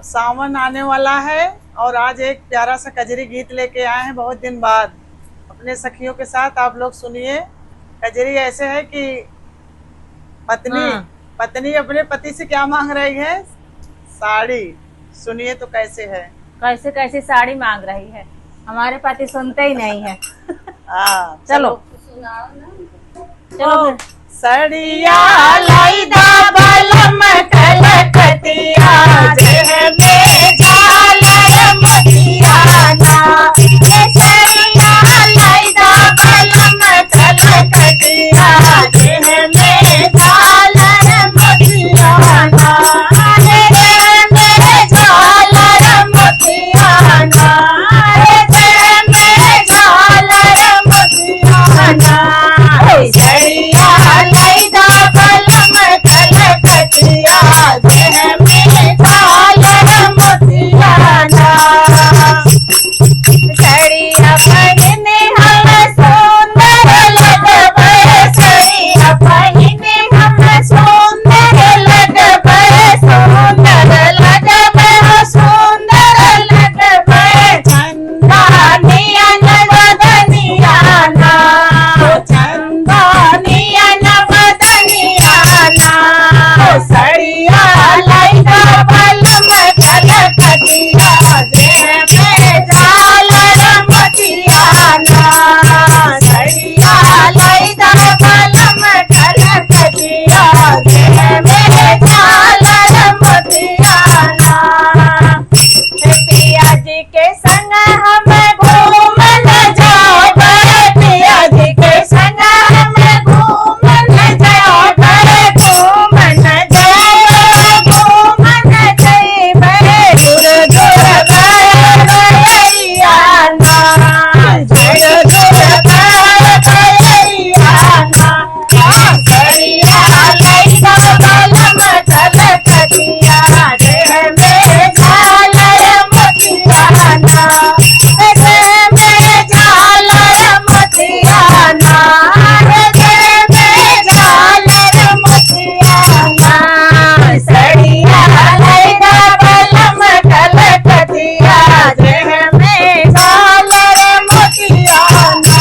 सावन आने वाला है और आज एक प्यारा सा कजरी गीत लेके आए हैं बहुत दिन बाद अपने सखियों के साथ। आप लोग सुनिए। कजरी ऐसे है कि पत्नी अपने पति से क्या मांग रही है? साड़ी। सुनिए तो कैसे है। कैसे कैसे साड़ी मांग रही है, हमारे पति सुनते ही नहीं है। चलो चलो सड़िया लाई दा बलम कलकतिया जह में झालर मोतियाना। सड़िया लाई दा बलम कलकतिया जह में झालर मोतियाना। जह में झालर मोतियाना। जह में झालर मोतियाना। सड़िया लाई दा बलम कलकतिया जह में झालर मोतियाना। सड़िया पहिने हम सुंदर लगबै। सड़िया पहिने हम सुंदर लगबै। सुंदर लगबै। सुंदर लगबै। चंदा नियन बदनियाना। चंदा नियन बदनियाना। सड़िया लाई दा बलम कलकतिया जह में झालर मोतियाना। सड़िया लाई दा बलम कलकतिया जह में झालर मोतियाना। पिया जी के संग हम घूमन जाबै। पिया जी के संग हम घूमन जाबै। घूमन जाबै। घूमन जइबै। दूर दूर गइयाना। दूर दूर गइयाना। सड़िया लाई दा बलम कलकतिया जह में झालर मोतियाना। जह में झालर मोतियाना। जह में झालर मोतियाना। सड़िया लाई दा बलम कलकतिया जह में झालर मोतियाना।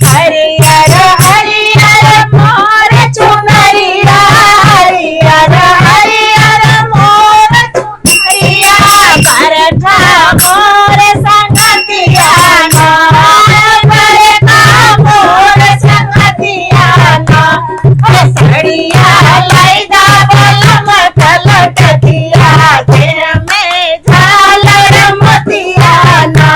हरियर हरियर मोर चुनरिया। हरियर हरियर मोर चुनरिया। बरखा मोर संगतियाना। बरखा मोर संगतियाना। सड़िया लाई दा बलम कलकतिया जह में झालर मोतियाना।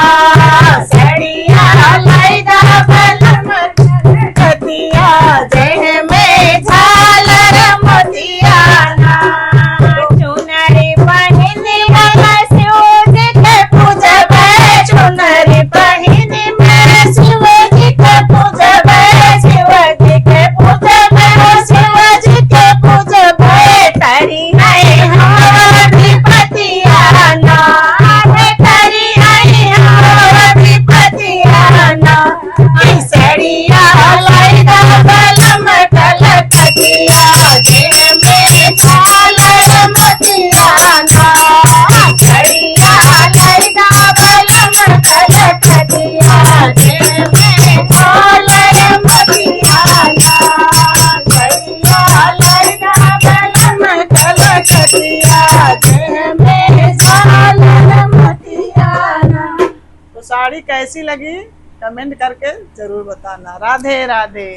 सड़िया लाई दा बलम कलकतिया जह में झालर मोतियाना। चुनरी पहिनी हम शिव जी के पूजबै। चुनरी पहिनी मैं शिव जी के पूजबै। शिव जी के पूजबै। शिव जी के पूजबै। तरी है हमर विपतियाना। तरी है हमर विपतियाना। सड़िया लाई दा बलम कलकतिया जह में झालर मोतियाना। सड़िया लाई दा बलम कलकतिया जह में झालर मोतियाना। सड़िया लाई दा बलम कलकतिया जह में झालर मोतियाना। तो साड़ी कैसी लगी कमेंट करके जरूर बताना। राधे राधे।